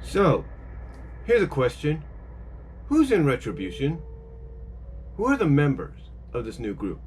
So, here's a question. Who's in Retribution? Who are the members of this new group?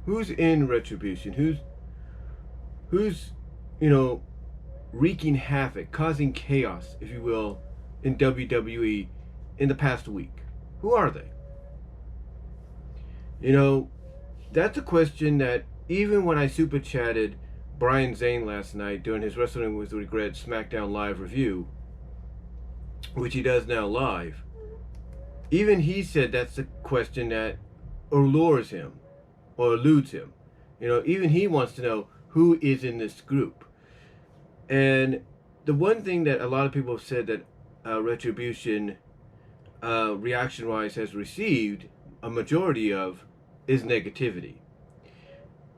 Who's in Retribution? Who's you know, wreaking havoc, causing chaos, if you will, in WWE in the past week? Who are they? You know, that's a question that even when I super chatted Brian Zane last night during his Wrestling with Regret Smackdown live review, which he does now live, even he said that's the question that allures him or eludes him. Even he wants to know who is in this group. And the one thing that a lot of people have said that Retribution, reaction-wise, has received a majority of is negativity.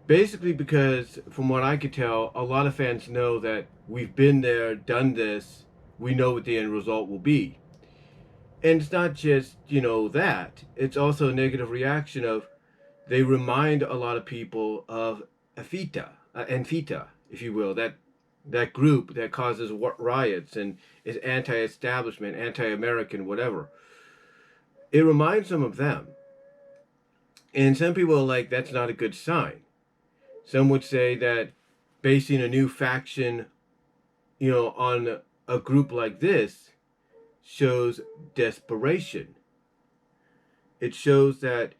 Basically because, from what I could tell, a lot of fans know that we've been there, done this, we know what the end result will be. And it's not just, that. It's also a negative reaction of, they remind a lot of people of Antifa, if you will, that group that causes riots and is anti-establishment, anti-American, whatever. It reminds them of them. And some people are like, that's not a good sign. Some would say that basing a new faction, on a group like this shows desperation. It shows that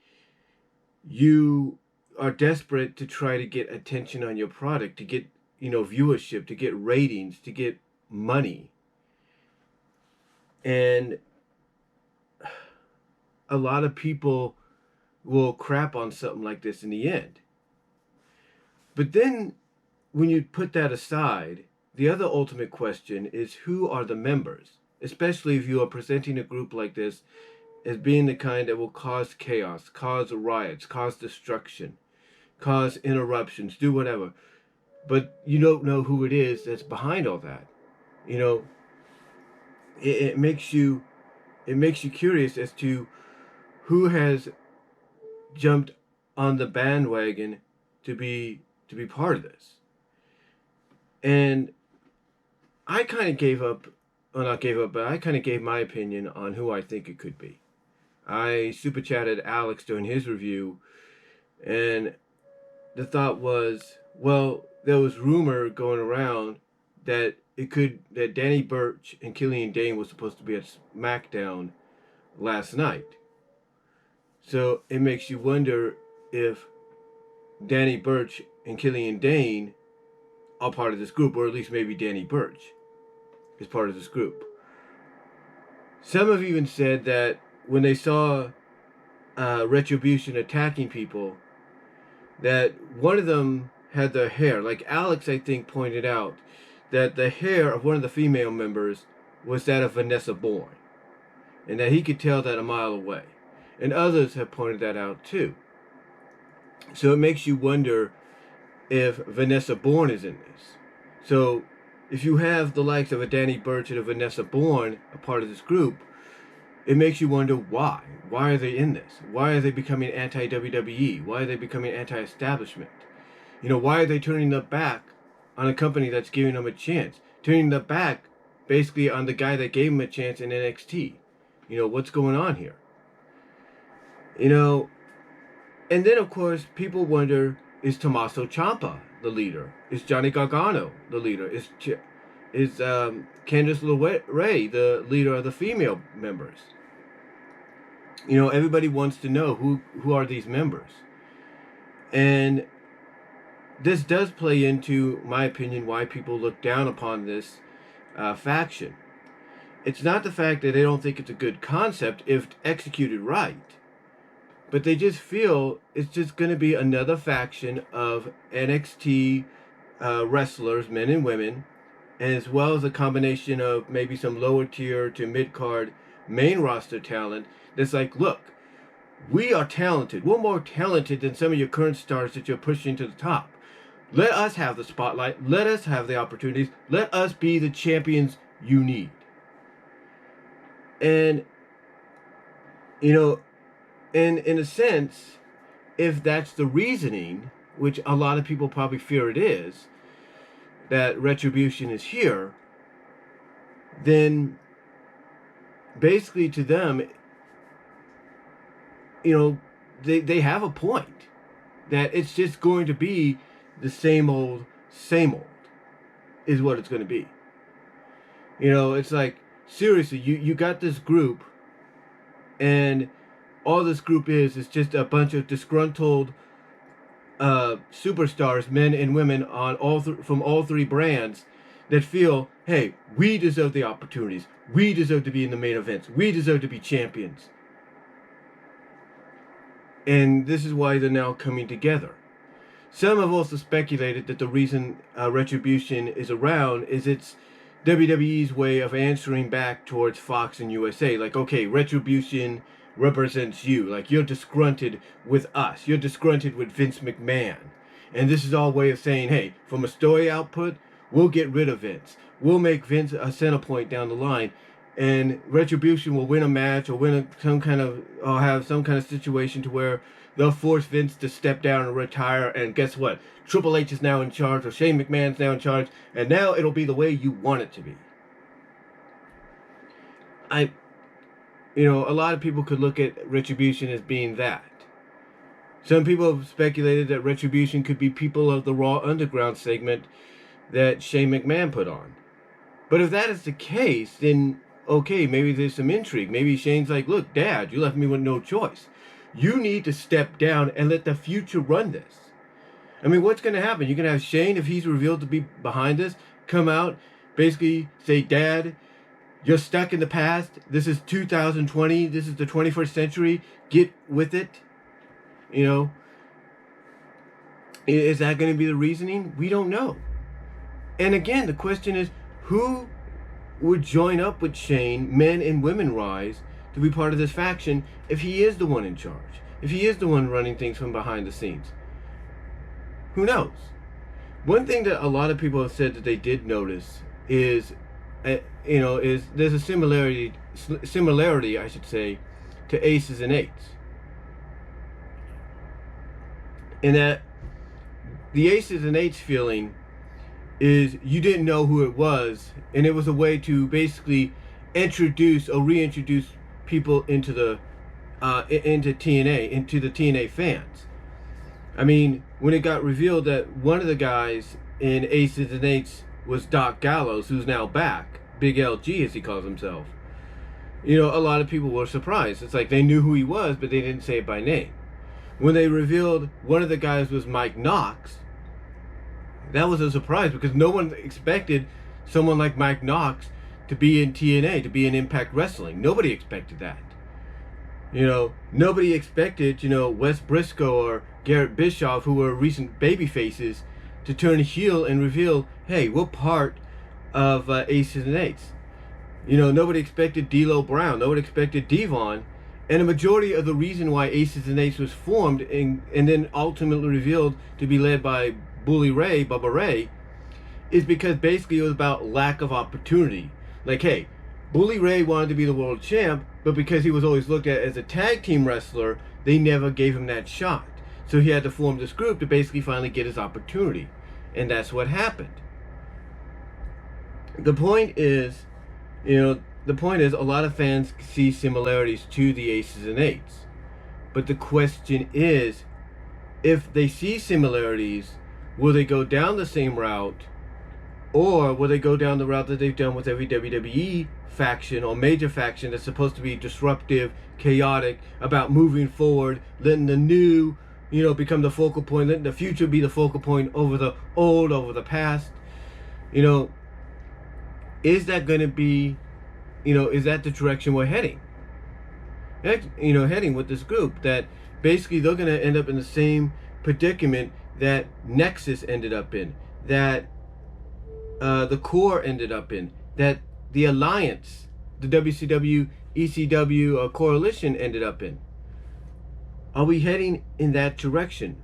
you are desperate to try to get attention on your product, to get, viewership, to get ratings, to get money. And a lot of people will crap on something like this in the end. But then, when you put that aside, the other ultimate question is, who are the members? Especially if you are presenting a group like this as being the kind that will cause chaos, cause riots, cause destruction, cause interruptions, do whatever. But you don't know who it is that's behind all that. It makes you curious as to who has jumped on the bandwagon to be part of this. And I kind of gave up, well, not gave up, but I kind of gave my opinion on who I think it could be. I super chatted Alex during his review, and the thought was, well, there was rumor going around that that Danny Burch and Killian Dane was supposed to be at Smackdown last night. So it makes you wonder if Danny Burch and Killian Dane are part of this group, or at least maybe Danny Burch is part of this group. Some have even said that when they saw Retribution attacking people, that one of them had their hair, like Alex, I think, pointed out, that the hair of one of the female members was that of Vanessa Bourne, and that he could tell that a mile away. And others have pointed that out too. So it makes you wonder if Vanessa Bourne is in this. So if you have the likes of a Danny Burch and a Vanessa Bourne a part of this group, it makes you wonder why. Why are they in this? Why are they becoming anti-WWE? Why are they becoming anti-establishment? Why are they turning their back on a company that's giving them a chance? Turning their back basically on the guy that gave them a chance in NXT. What's going on here? And then of course people wonder, is Tommaso Ciampa the leader? Is Johnny Gargano the leader? Is Candice LeRae the leader of the female members? Everybody wants to know who are these members. And this does play into, my opinion, why people look down upon this faction. It's not the fact that they don't think it's a good concept if executed right, but they just feel it's just going to be another faction of NXT wrestlers, men and women, as well as a combination of maybe some lower tier to mid-card main roster talent that's like, look, we are talented. We're more talented than some of your current stars that you're pushing to the top. Let us have the spotlight. Let us have the opportunities. Let us be the champions you need. And, in a sense, if that's the reasoning, which a lot of people probably fear it is, that Retribution is here, then basically to them, they have a point that it's just going to be the same old is what it's going to be. It's like, seriously, you got this group, and all this group is just a bunch of disgruntled superstars, men and women from all three brands that feel, hey, we deserve the opportunities. We deserve to be in the main events. We deserve to be champions. And this is why they're now coming together. Some have also speculated that the reason Retribution is around is it's WWE's way of answering back towards Fox and USA. Like, okay, Retribution represents you. Like, you're disgruntled with us. You're disgruntled with Vince McMahon. And this is our way of saying, hey, from a story output, we'll get rid of Vince. We'll make Vince a center point down the line. And Retribution will win a match or have some kind of situation to where they'll force Vince to step down and retire. And guess what? Triple H is now in charge, or Shane McMahon's now in charge. And now it'll be the way you want it to be. A lot of people could look at Retribution as being that. Some people have speculated that Retribution could be people of the Raw Underground segment that Shane McMahon put on. But if that is the case, then okay, maybe there's some intrigue. Maybe Shane's like, look, Dad, you left me with no choice. You need to step down and let the future run this. I mean, what's going to happen? You're going to have Shane, if he's revealed to be behind this, come out, basically say, Dad, you're stuck in the past. This is 2020. This is the 21st century. Get with it. Is that going to be the reasoning? We don't know. And again, the question is, who would join up with Shane, men and women rise, to be part of this faction if he is the one in charge? If he is the one running things from behind the scenes? Who knows? One thing that a lot of people have said that they did notice is there's a similarity, I should say, to aces and eights. In that the aces and eights feeling is you didn't know who it was, and it was a way to basically introduce or reintroduce people into the TNA fans. I mean, when it got revealed that one of the guys in Aces and Eights was Doc Gallows, who's now back, Big LG as he calls himself, a lot of people were surprised. It's like they knew who he was, but they didn't say it by name. When they revealed one of the guys was Mike Knox, that was a surprise because no one expected someone like Mike Knox to be in TNA, to be in Impact Wrestling. Nobody expected that. Nobody expected, Wes Briscoe or Garrett Bischoff, who were recent baby faces, to turn heel and reveal, hey, we're part of Aces and Eights. Nobody expected D'Lo Brown. Nobody expected Devon. And a majority of the reason why Aces and Eights was formed and then ultimately revealed to be led by Bubba Ray, is because basically it was about lack of opportunity. Like, hey, Bully Ray wanted to be the world champ, but because he was always looked at as a tag team wrestler, they never gave him that shot. So he had to form this group to basically finally get his opportunity. And that's what happened. The point is, a lot of fans see similarities to the Aces and Eights. But the question is, if they see similarities, will they go down the same route, or will they go down the route that they've done with every WWE faction or major faction that's supposed to be disruptive, chaotic, about moving forward, letting the new, become the focal point, letting the future be the focal point over the old, over the past? Is that going to be, is that the direction we're heading? Heading with this group, that basically they're going to end up in the same predicament that Nexus ended up in, that the Core ended up in, that the Alliance, the WCW, ECW coalition ended up in. Are we heading in that direction?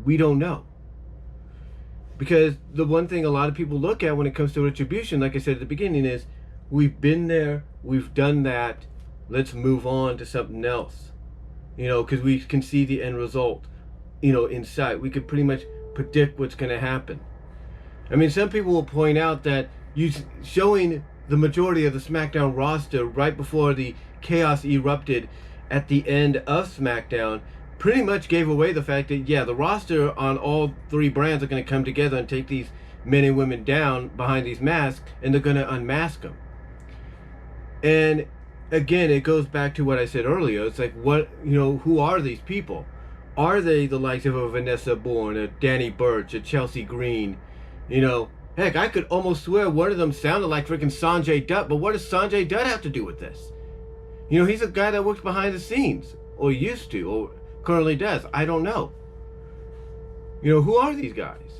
We don't know. Because the one thing a lot of people look at when it comes to Retribution, like I said at the beginning, is we've been there, we've done that, let's move on to something else. Because we can see the end result, in sight. We could pretty much predict what's going to happen. I mean, some people will point out that showing the majority of the SmackDown roster right before the chaos erupted at the end of SmackDown pretty much gave away the fact that, yeah, the roster on all three brands are going to come together and take these men and women down behind these masks, and they're going to unmask them. And again, it goes back to what I said earlier. It's like, what, who are these people? Are they the likes of a Vanessa Bourne, a Danny Burch, a Chelsea Green? Heck, I could almost swear one of them sounded like freaking Sanjay Dutt, but what does Sanjay Dutt have to do with this? He's a guy that works behind the scenes, or used to, or currently does. I don't know. Who are these guys?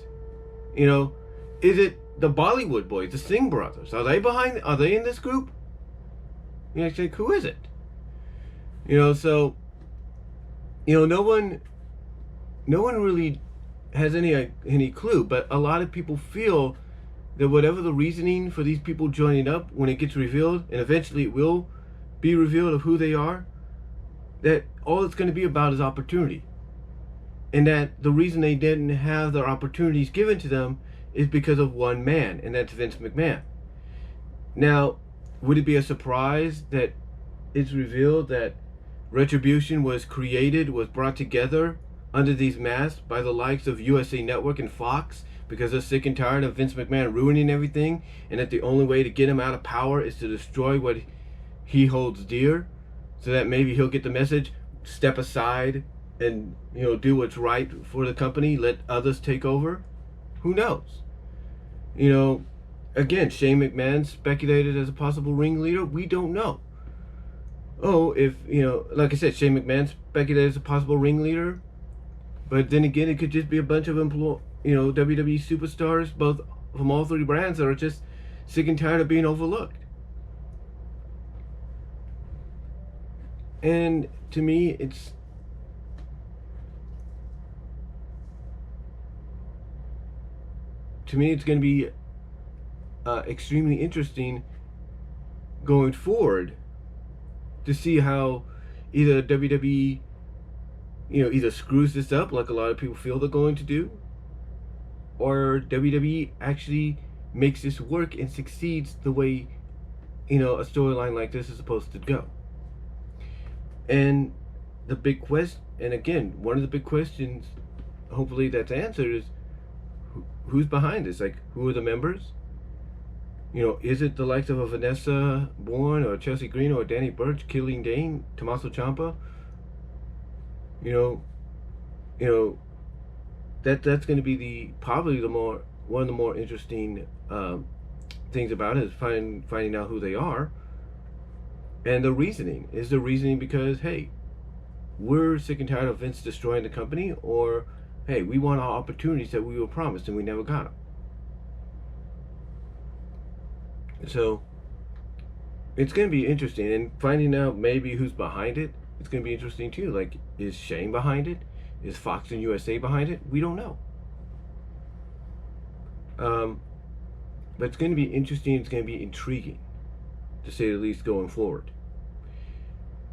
Is it the Bollywood boys, the Singh brothers? Are they in this group? It's like, who is it? So, no one really has any clue, but a lot of people feel that whatever the reasoning for these people joining up, when it gets revealed, and eventually it will be revealed of who they are, that all it's going to be about is opportunity. And that the reason they didn't have their opportunities given to them is because of one man, and that's Vince McMahon. Now, would it be a surprise that it's revealed that Retribution was brought together under these masks by the likes of USA Network and Fox, because they're sick and tired of Vince McMahon ruining everything, and that the only way to get him out of power is to destroy what he holds dear, so that maybe he'll get the message, step aside and do what's right for the company, let others take over? Who knows? Again, Shane McMahon speculated as a possible ringleader. We don't know. If like I said, Shane McMahon speculated as a possible ringleader, but then again, it could just be a bunch of WWE superstars, both from all three brands, that are just sick and tired of being overlooked. And to me, it's going to be extremely interesting going forward to see how either WWE either screws this up like a lot of people feel they're going to do, or WWE actually makes this work and succeeds the way a storyline like this is supposed to go. And the big question, and again, one of the big questions, hopefully that's answered, is who's behind this? Like, who are the members? Is it the likes of a Vanessa Bourne or Chelsea Green or Danny Burch, Killian Dane, Tommaso Ciampa? That's going to be probably one of the more interesting things about it, is finding out who they are. And the reasoning. Is the reasoning because, hey, we're sick and tired of Vince destroying the company, or, hey, we want our opportunities that we were promised and we never got them? So, it's going to be interesting. And finding out maybe who's behind it, it's going to be interesting too. Like, is Shane behind it? Is Fox and USA behind it? We don't know. But it's going to be interesting. It's going to be intriguing, to say the least, going forward.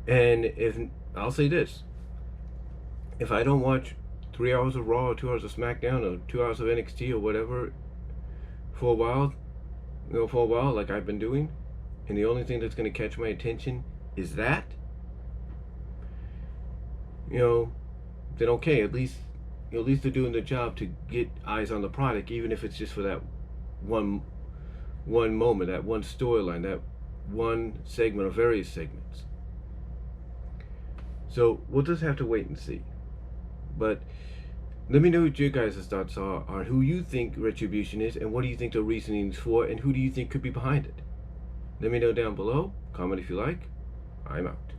And I'll say this, if I don't watch 3 hours of Raw or 2 hours of SmackDown or 2 hours of NXT or whatever for a while, like I've been doing, and the only thing that's going to catch my attention is that, then okay, at least they're doing their job to get eyes on the product, even if it's just for that one moment, that one storyline, that one segment or various segments. So we'll just have to wait and see. But let me know what your guys' thoughts are on who you think Retribution is, and what do you think the reasoning is for, and who do you think could be behind it. Let me know down below. Comment if you like. I'm out.